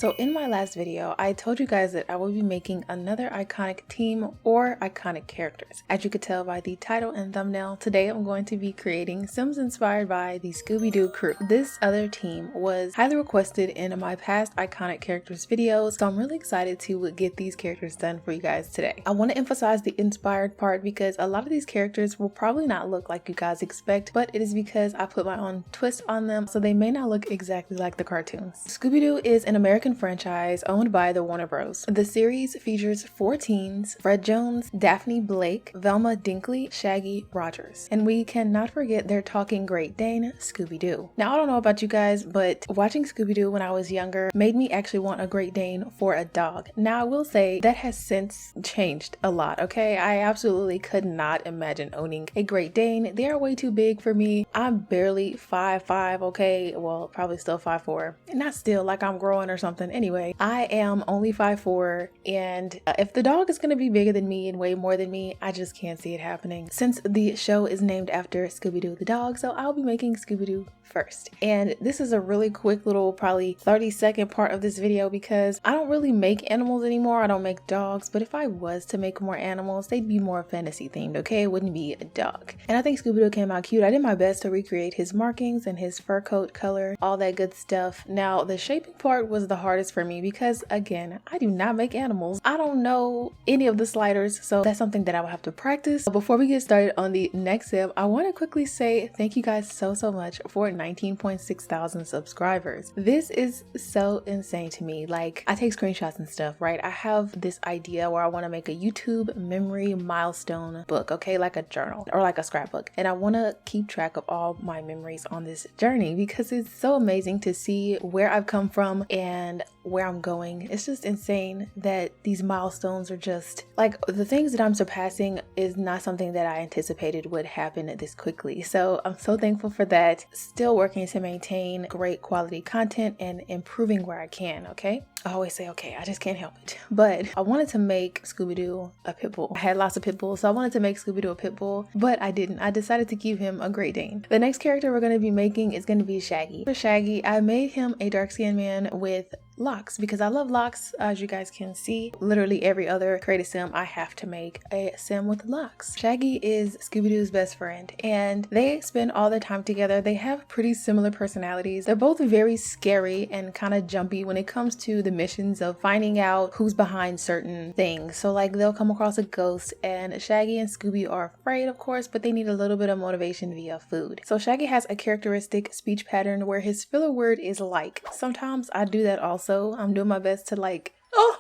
So in my last video, I told you guys that I will be making another iconic team or iconic characters. As you could tell by the title and thumbnail, today I'm going to be creating Sims inspired by the Scooby-Doo crew. This other team was highly requested in my past iconic characters videos, so I'm really excited to get these characters done for you guys today. I want to emphasize the inspired part because a lot of these characters will probably not look like you guys expect, but it is because I put my own twist on them, so they may not look exactly like the cartoons. Scooby-Doo is an American franchise owned by the Warner Bros. The series features 4 teens: Fred Jones, Daphne Blake, Velma Dinkley, Shaggy, Rogers. And we cannot forget their talking Great Dane, Scooby-Doo. Now, I don't know about you guys, but watching Scooby-Doo when I was younger made me actually want a Great Dane for a dog. Now, I will say that has since changed a lot, okay? I absolutely could not imagine owning a Great Dane. They are way too big for me. I'm barely 5'5", okay? Well, probably still 5'4". Not still, like I'm growing or something. Anyway, I am only 5'4", and if the dog is going to be bigger than me and way more than me, I just can't see it happening. Since the show is named after Scooby-Doo the dog, so I'll be making Scooby-Doo first. And this is a really quick little, probably 30-second part of this video because I don't really make animals anymore. I don't make dogs, but if I was to make more animals, they'd be more fantasy themed, okay? It wouldn't be a dog. And I think Scooby-Doo came out cute. I did my best to recreate his markings and his fur coat color, all that good stuff. Now, the shaping part was the hardest for me because, again, I do not make animals. I don't know any of the sliders, so that's something that I will have to practice. Before we get started on the next sim, I want to quickly say thank you guys so much for 19.6 thousand subscribers. This is so insane to me. Like, I take screenshots and stuff, right? I have this idea where I want to make a YouTube memory milestone book, okay? Like a journal or like a scrapbook. And I want to keep track of all my memories on this journey because it's so amazing to see where I've come from and where I'm going. It's just insane that these milestones are just like the things that I'm surpassing is not something that I anticipated would happen this quickly. So I'm so thankful for that. Still working to maintain great quality content and improving where I can, okay? I always say, okay, I just can't help it. But I wanted to make Scooby-Doo a pit bull. I had lots of pit bulls, so I wanted to make Scooby-Doo a pit bull, but I didn't. I decided to give him a Great Dane. The next character we're going to be making is going to be Shaggy. For Shaggy, I made him a dark-skinned man with locks because I love locks. As you guys can see, literally every other creative sim I have to make a sim with locks. Shaggy is Scooby-Doo's best friend and they spend all their time together. They have pretty similar personalities. They're both very scary and kind of jumpy when it comes to the missions of finding out who's behind certain things. So like they'll come across a ghost and Shaggy and Scooby are afraid, of course, but they need a little bit of motivation via food. So Shaggy has a characteristic speech pattern where his filler word is like. Sometimes I do that also. I'm doing my best to like, oh,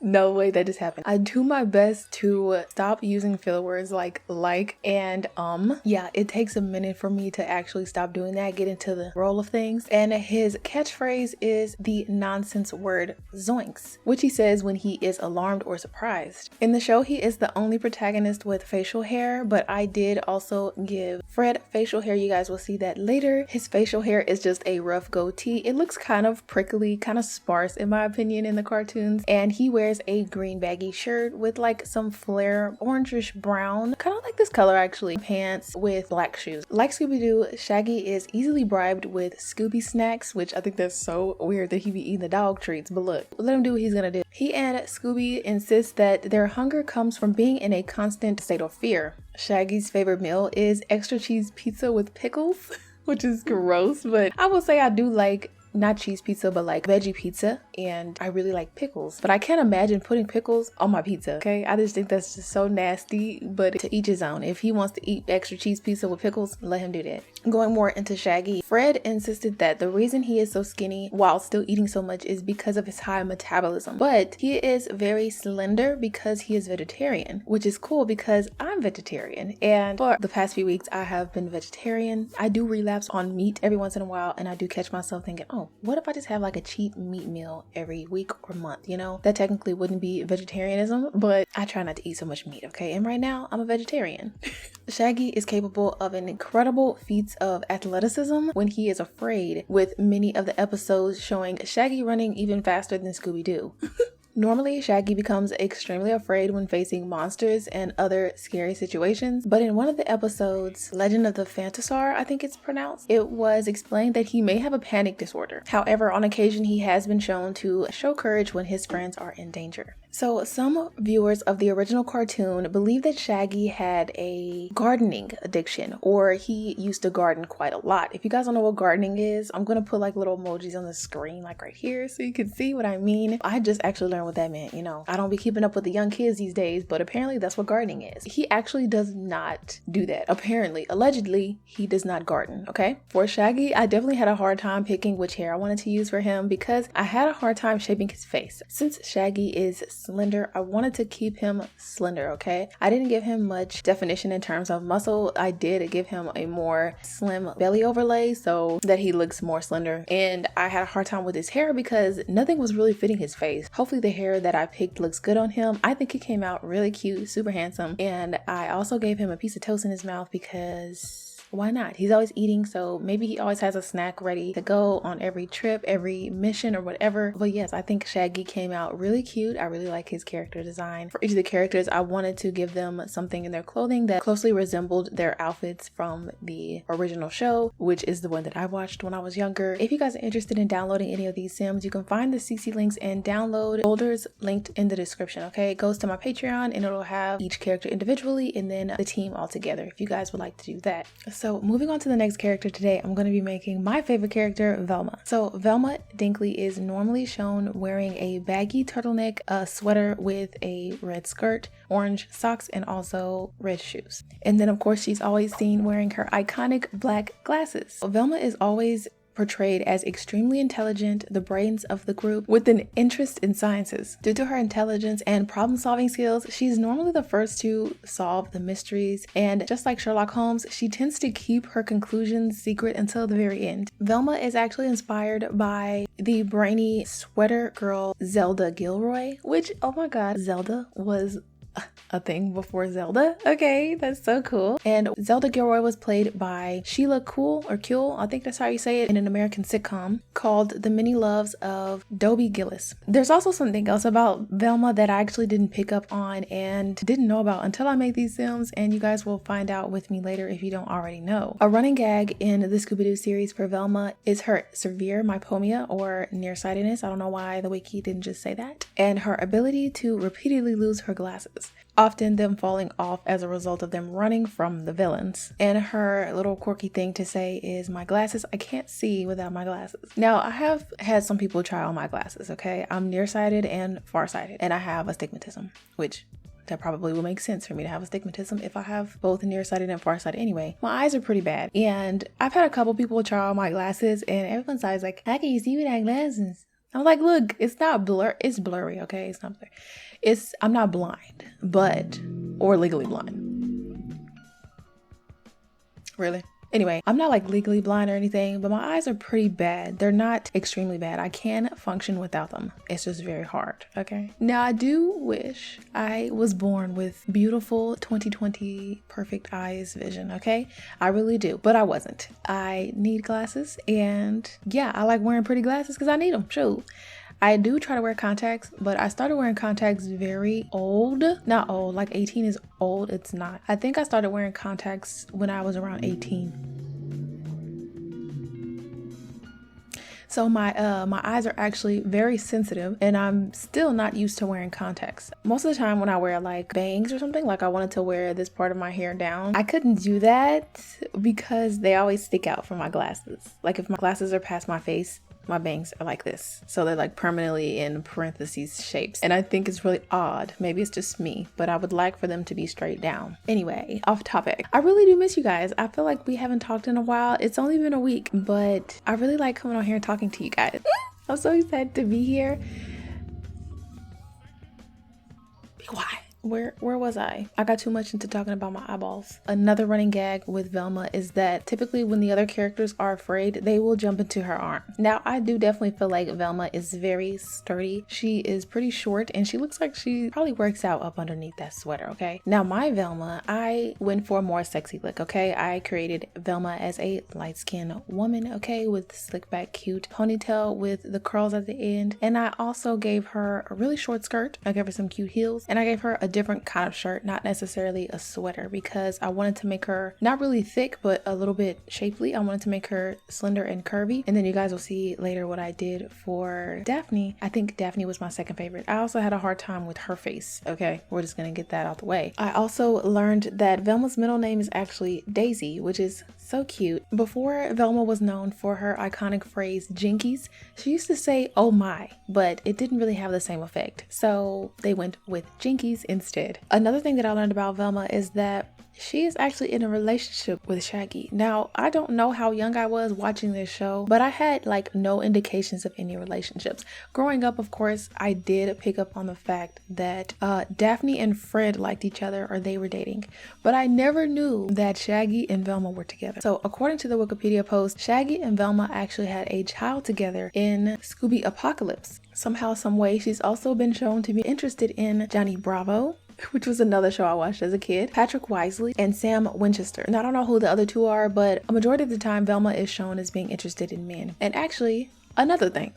no way that just happened. I do my best to stop using filler words like and yeah, it takes a minute for me to actually stop doing that, get into the role of things. And his catchphrase is the nonsense word zoinks, which he says when he is alarmed or surprised. In the show, he is the only protagonist with facial hair, but I did also give Fred facial hair. You guys will see that later. His facial hair is just a rough goatee. It looks kind of prickly, kind of sparse in my opinion in the cartoons, and he wears a green baggy shirt with like some flare orangish brown, kind of like this color actually, pants with black shoes. Like Scooby-Doo, Shaggy is easily bribed with Scooby snacks, which I think that's so weird that he be eating the dog treats, but look, let him do what he's gonna do. He and Scooby insist that their hunger comes from being in a constant state of fear. Shaggy's favorite meal is extra cheese pizza with pickles, which is gross, but I will say I do like not cheese pizza, but like veggie pizza, and I really like pickles, but I can't imagine putting pickles on my pizza, okay? I just think that's just so nasty, but to each his own. If he wants to eat extra cheese pizza with pickles, let him do that. Going more into Shaggy, Fred insisted that the reason he is so skinny while still eating so much is because of his high metabolism, but he is very slender because he is vegetarian, which is cool because I'm vegetarian, and for the past few weeks I have been vegetarian. I do relapse on meat every once in a while, and I do catch myself thinking, oh, what if I just have like a cheap meat meal every week or month, you know? That technically wouldn't be vegetarianism, but I try not to eat so much meat, okay? And right now, I'm a vegetarian. Shaggy is capable of an incredible feats of athleticism when he is afraid, with many of the episodes showing Shaggy running even faster than Scooby-Doo. Normally, Shaggy becomes extremely afraid when facing monsters and other scary situations, but in one of the episodes, Legend of the Phantasaur, I think it's pronounced, it was explained that he may have a panic disorder. However, on occasion, he has been shown to show courage when his friends are in danger. So some viewers of the original cartoon believe that Shaggy had a gardening addiction, or he used to garden quite a lot. If you guys don't know what gardening is, I'm going to put like little emojis on the screen like right here so you can see what I mean. I just actually learned what that meant, you know. I don't be keeping up with the young kids these days, but apparently that's what gardening is. He actually does not do that. Apparently, allegedly, he does not garden, okay? For Shaggy, I definitely had a hard time picking which hair I wanted to use for him because I had a hard time shaping his face. Since Shaggy is slender, I wanted to keep him slender, okay? I didn't give him much definition in terms of muscle. I did give him a more slim belly overlay so that he looks more slender. And I had a hard time with his hair because nothing was really fitting his face. Hopefully the hair that I picked looks good on him. I think he came out really cute, super handsome. And I also gave him a piece of toast in his mouth because why not? He's always eating, so maybe he always has a snack ready to go on every trip, every mission or whatever. But yes, I think Shaggy came out really cute. I really like his character design. For each of the characters, I wanted to give them something in their clothing that closely resembled their outfits from the original show, which is the one that I watched when I was younger. If you guys are interested in downloading any of these Sims, you can find the CC links and download folders linked in the description, okay? It goes to my Patreon and it'll have each character individually and then the team all together if you guys would like to do that. So moving on to the next character today, I'm going to be making my favorite character, Velma. So Velma Dinkley is normally shown wearing a baggy turtleneck, a sweater with a red skirt, orange socks, and also red shoes. And then of course she's always seen wearing her iconic black glasses. Velma is always portrayed as extremely intelligent, the brains of the group, with an interest in sciences. Due to her intelligence and problem-solving skills, she's normally the first to solve the mysteries, and just like Sherlock Holmes, she tends to keep her conclusions secret until the very end. Velma is actually inspired by the brainy sweater girl Zelda Gilroy, which, oh my god, Zelda was a thing before Zelda. Okay, that's so cool. And Zelda Gilroy was played by Sheila Kuehl, or Kuehl, I think that's how you say it, in an American sitcom called The Many Loves of Dobie Gillis. There's also something else about Velma that I actually didn't pick up on and didn't know about until I made these Sims, and you guys will find out with me later if you don't already know. A running gag in the Scooby-Doo series for Velma is her severe myopia or nearsightedness. I don't know why the wiki didn't just say that. And her ability to repeatedly lose her glasses, often them falling off as a result of them running from the villains. And her little quirky thing to say is, my glasses, I can't see without my glasses. Now, I have had some people try on my glasses, okay? I'm nearsighted and farsighted, and I have astigmatism, which that probably will make sense for me to have astigmatism if I have both nearsighted and farsighted anyway. My eyes are pretty bad, and I've had a couple people try on my glasses, and everyone's always like, how can you see without glasses? I'm like, look, it's not blur, it's blurry, okay? It's not blurry. I'm not blind, or legally blind. Really? Anyway, I'm not like legally blind or anything, but my eyes are pretty bad. They're not extremely bad. I can function without them. It's just very hard, okay? Now, I do wish I was born with beautiful 20/20 perfect eyes vision, okay? I really do, but I wasn't. I need glasses, and yeah, I like wearing pretty glasses because I need them, shoot. I do try to wear contacts, but I started wearing contacts very old. Not old, like 18 is old, it's not. I think I started wearing contacts when I was around 18. So my eyes are actually very sensitive, and I'm still not used to wearing contacts. Most of the time when I wear like bangs or something, like I wanted to wear this part of my hair down, I couldn't do that because they always stick out from my glasses. Like if my glasses are past my face, my bangs are like this, so they're like permanently in parentheses shapes, and I think it's really odd. Maybe it's just me, but I would like for them to be straight down. Anyway, off topic. I really do miss you guys. I feel like we haven't talked in a while. It's only been a week, but I really like coming on here and talking to you guys. I'm so excited to be here. Be quiet. where was I got too much into talking about my eyeballs. Another running gag with Velma is that typically when the other characters are afraid, they will jump into her arm. Now, I do definitely feel like Velma is very sturdy. She is pretty short and she looks like she probably works out up underneath that sweater, okay? Now, my Velma, I went for a more sexy look, okay? I created Velma as a light-skinned woman, okay, with slick back cute ponytail with the curls at the end. And I also gave her a really short skirt. I gave her some cute heels and I gave her a different kind of shirt, not necessarily a sweater, because I wanted to make her not really thick, but a little bit shapely. I wanted to make her slender and curvy. And then you guys will see later what I did for Daphne. I think Daphne was my second favorite. I also had a hard time with her face, okay? We're just gonna get that out the way. I also learned that Velma's middle name is actually Daisy, which is so cute. Before, Velma was known for her iconic phrase, jinkies. She used to say, oh my, but it didn't really have the same effect. So they went with jinkies instead. Another thing that I learned about Velma is that she is actually in a relationship with Shaggy. Now, I don't know how young I was watching this show, but I had like no indications of any relationships. Growing up, of course, I did pick up on the fact that Daphne and Fred liked each other or they were dating, but I never knew that Shaggy and Velma were together. So according to the Wikipedia post, Shaggy and Velma actually had a child together in Scooby Apocalypse. Somehow, some way, she's also been shown to be interested in Johnny Bravo, which was another show I watched as a kid, Patrick Wisely, and Sam Winchester. Now, I don't know who the other two are, but a majority of the time, Velma is shown as being interested in men. And actually, another thing,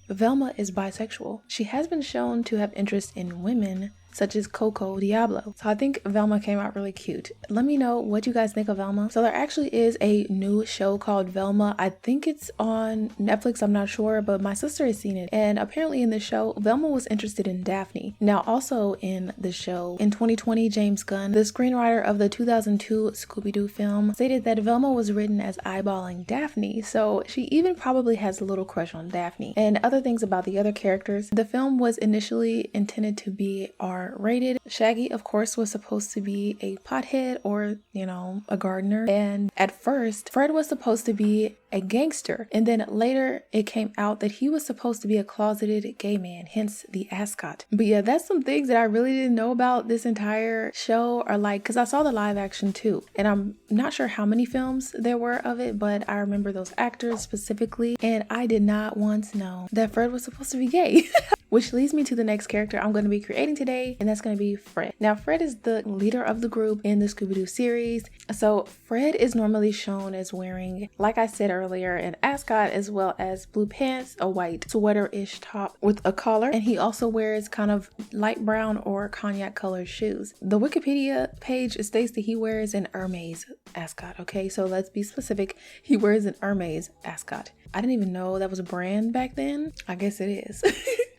Velma is bisexual. She has been shown to have interest in women, such as Coco Diablo. So I think Velma came out really cute. Let me know what you guys think of Velma. So there actually is a new show called Velma. I think it's on Netflix, I'm not sure, but my sister has seen it. And apparently in the show, Velma was interested in Daphne. Now also in the show, in 2020, James Gunn, the screenwriter of the 2002 Scooby-Doo film, stated that Velma was written as eyeballing Daphne. So she even probably has a little crush on Daphne. And other things about the other characters, the film was initially intended to be R-rated. Shaggy, of course, was supposed to be a pothead or, you know, a gardener. And at first, Fred was supposed to be a gangster. And then later it came out that he was supposed to be a closeted gay man, hence the ascot. But yeah, that's some things that I really didn't know about this entire show, or like, because I saw the live action too. And I'm not sure how many films there were of it, but I remember those actors specifically. And I did not once know that Fred was supposed to be gay. Which leads me to the next character I'm going to be creating today, and that's going to be Fred. Now, Fred is the leader of the group in the Scooby-Doo series. So Fred is normally shown as wearing, like I said earlier, an ascot as well as blue pants, a white sweater-ish top with a collar, and he also wears kind of light brown or cognac colored shoes. The Wikipedia page states that he wears an Hermes ascot, okay? So let's be specific. He wears an Hermes ascot. I didn't even know that was a brand back then. I guess it is.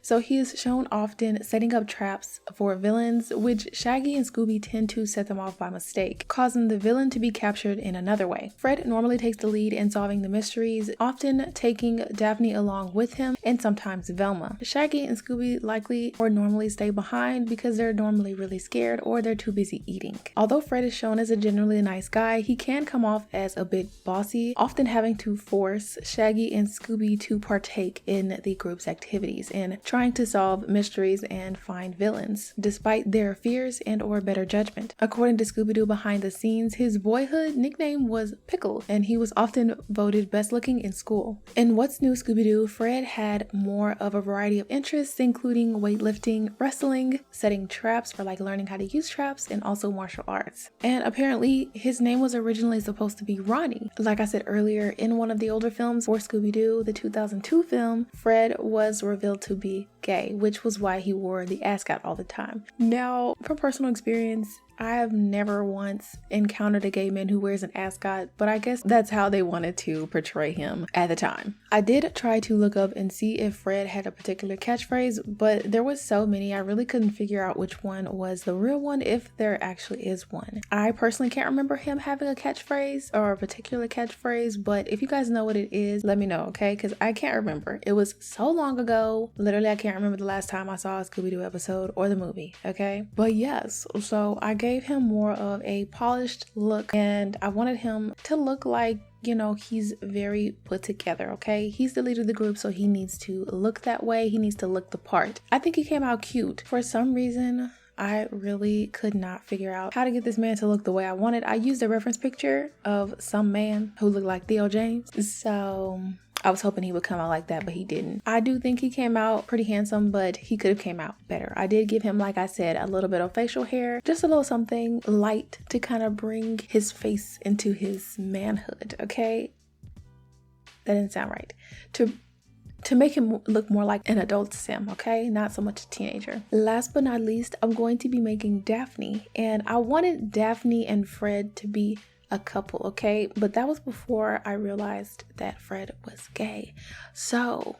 So he is shown often setting up traps for villains, which Shaggy and Scooby tend to set them off by mistake, causing the villain to be captured in another way. Fred normally takes the lead in solving the mysteries, often taking Daphne along with him and sometimes Velma. Shaggy and Scooby likely or normally stay behind because they're normally really scared or they're too busy eating. Although Fred is shown as a generally nice guy, he can come off as a bit bossy, often having to force Shaggy and Scooby to partake in the group's activities and trying to solve mysteries and find villains, despite their fears and or better judgment. According to Scooby-Doo behind the scenes, his boyhood nickname was Pickle, and he was often voted best looking in school. In What's New Scooby-Doo, Fred had more of a variety of interests, including weightlifting, wrestling, setting traps for like learning how to use traps, and also martial arts. And apparently his name was originally supposed to be Ronnie. Like I said earlier, in one of the older films for Scooby-Doo, the 2002 film, Fred was revealed to be gay, which was why he wore the ascot all the time. Now, from personal experience, I have never once encountered a gay man who wears an ascot, but I guess that's how they wanted to portray him at the time. I did try to look up and see if Fred had a particular catchphrase, but there was so many I really couldn't figure out which one was the real one, if there actually is one. I personally can't remember him having a catchphrase or a particular catchphrase, but if you guys know what it is, let me know, okay? Because I can't remember. It was so long ago. Literally, I can't remember the last time I saw a Scooby-Doo episode or the movie, okay? But yes, so I gave him more of a polished look, and I wanted him to look like, you know, he's very put together, okay? He's the leader of the group, so he needs to look that way. He needs to look the part. I think he came out cute. For some reason, I really could not figure out how to get this man to look the way I wanted. I used a reference picture of some man who looked like Theo James. So I was hoping he would come out like that, but he didn't. I do think he came out pretty handsome, but he could have came out better. I did give him, like I said, a little bit of facial hair, just a little something light to kind of bring his face into his manhood, okay? That didn't sound right. To make him look more like an adult sim, okay? Not so much a teenager. Last but not least, I'm going to be making Daphne, and I wanted Daphne and Fred to be a couple, okay? But that was before I realized that Fred was gay. So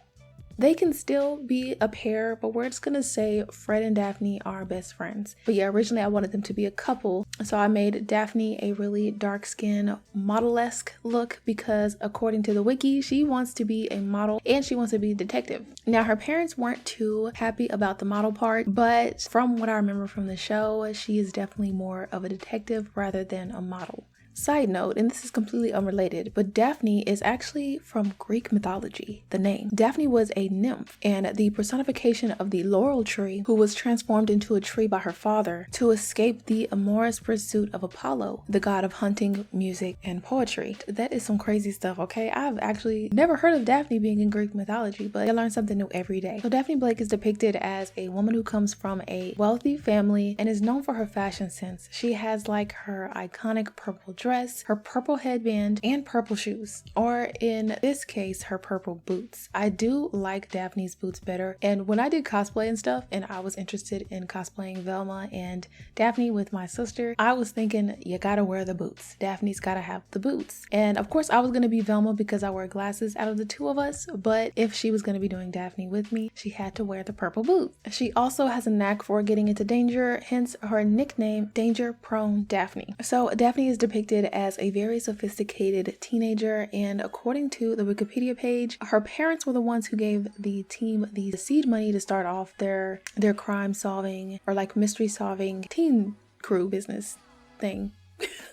they can still be a pair, but we're just gonna say Fred and Daphne are best friends. But yeah, originally I wanted them to be a couple. So I made Daphne a really dark skin model-esque look because according to the wiki, she wants to be a model and she wants to be a detective. Now her parents weren't too happy about the model part, but from what I remember from the show, she is definitely more of a detective rather than a model. Side note, and this is completely unrelated, but Daphne is actually from Greek mythology, the name. Daphne was a nymph and the personification of the laurel tree who was transformed into a tree by her father to escape the amorous pursuit of Apollo, the god of hunting, music, and poetry. That is some crazy stuff, okay? I've actually never heard of Daphne being in Greek mythology, but I learn something new every day. So Daphne Blake is depicted as a woman who comes from a wealthy family and is known for her fashion sense. She has like her iconic purple dress, her purple headband, and purple shoes, or in this case her purple boots. I do like Daphne's boots better, and when I did cosplay and stuff and I was interested in cosplaying Velma and Daphne with my sister, I was thinking you gotta wear the boots. Daphne's gotta have the boots. And of course I was gonna be Velma because I wear glasses out of the two of us, but if she was gonna be doing Daphne with me, she had to wear the purple boots. She also has a knack for getting into danger, hence her nickname Danger Prone Daphne. So Daphne is depicted as a very sophisticated teenager, and according to the Wikipedia page, her parents were the ones who gave the team the seed money to start off their crime solving or like mystery solving teen crew business thing.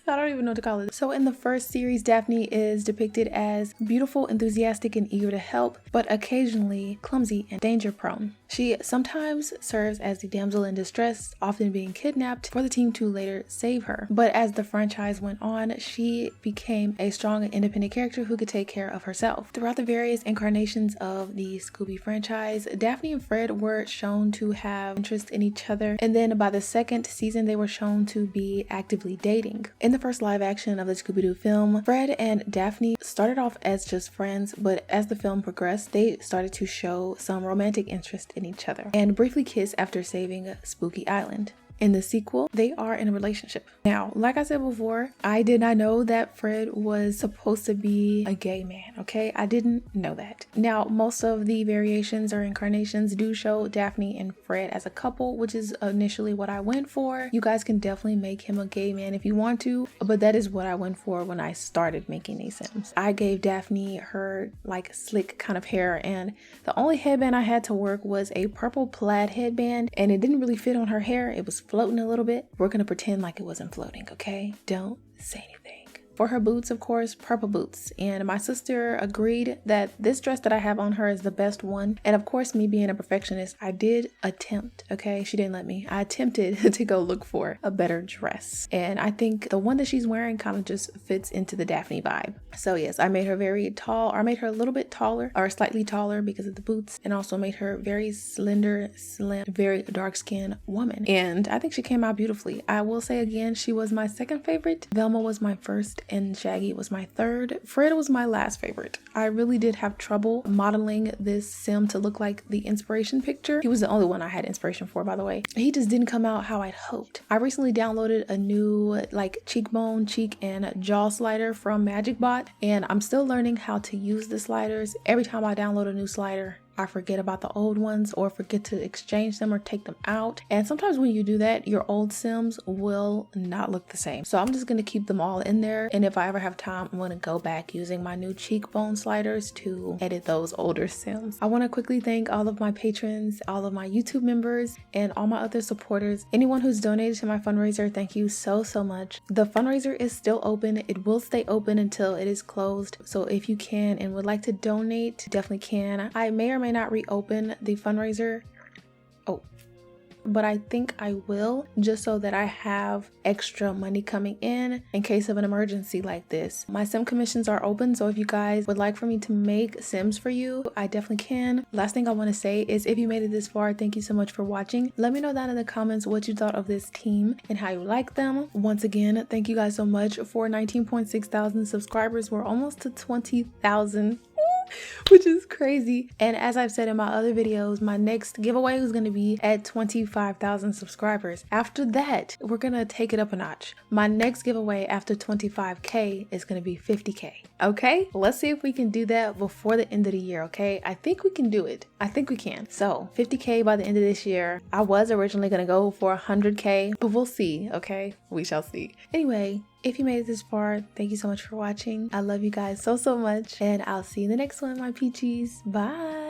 I don't even know what to call it. So in the first series, Daphne is depicted as beautiful, enthusiastic, and eager to help, but occasionally clumsy and danger prone. She sometimes serves as the damsel in distress, often being kidnapped for the team to later save her. But as the franchise went on, she became a strong and independent character who could take care of herself. Throughout the various incarnations of the Scooby franchise, Daphne and Fred were shown to have interest in each other, and then by the second season, they were shown to be actively dating. In the first live action of the Scooby-Doo film, Fred and Daphne started off as just friends, but as the film progressed, they started to show some romantic interest in each other and briefly kiss after saving Spooky Island. In the sequel, they are in a relationship. Now, like I said before, I did not know that Fred was supposed to be a gay man, okay? I didn't know that. Now, most of the variations or incarnations do show Daphne and Fred as a couple, which is initially what I went for. You guys can definitely make him a gay man if you want to, but that is what I went for when I started making these Sims. I gave Daphne her like slick kind of hair, and the only headband I had to work was a purple plaid headband, and it didn't really fit on her hair. It was floating a little bit. We're gonna pretend like it wasn't floating, okay? Don't say anything. For her boots, of course, purple boots. And my sister agreed that this dress that I have on her is the best one. And of course, me being a perfectionist, I did attempt, okay? She didn't let me. I attempted to go look for a better dress. And I think the one that she's wearing kind of just fits into the Daphne vibe. So yes, I made her very tall, or I made her a little bit taller, or slightly taller because of the boots, and also made her very slender, slim, very dark-skinned woman. And I think she came out beautifully. I will say again, she was my second favorite. Velma was my first, and Shaggy was my third. Fred was my last favorite. I really did have trouble modeling this sim to look like the inspiration picture. He was the only one I had inspiration for, by the way. He just didn't come out how I'd hoped. I recently downloaded a new like cheekbone, cheek, and jaw slider from MagicBot, and I'm still learning how to use the sliders. Every time I download a new slider, I forget about the old ones or forget to exchange them or take them out. And sometimes when you do that, your old Sims will not look the same. So I'm just going to keep them all in there. And if I ever have time, I'm going to go back using my new cheekbone sliders to edit those older Sims. I want to quickly thank all of my patrons, all of my YouTube members, and all my other supporters. Anyone who's donated to my fundraiser, thank you so much. The fundraiser is still open. It will stay open until it is closed. So if you can and would like to donate, definitely can. I may or may not reopen the fundraiser. Oh, but I think I will, just so that I have extra money coming in case of an emergency like this. My sim commissions are open, so if you guys would like for me to make sims for you, I definitely can. Last thing I want to say is, if you made it this far, thank you so much for watching. Let me know down in the comments what you thought of this team and how you like them. Once again, thank you guys so much for 19.6 thousand subscribers. We're almost to 20,000. Which is crazy. And as I've said in my other videos, my next giveaway is going to be at 25,000 subscribers. After that, we're going to take it up a notch. My next giveaway after 25k is going to be 50k. Okay, let's see if we can do that before the end of the year. Okay, I think we can do it. I think we can. So 50k by the end of this year. I was originally going to go for 100k, but we'll see. Okay, we shall see. Anyway, if you made it this far, thank you so much for watching. I love you guys so much, and I'll see you in the next one, my peachies. Bye.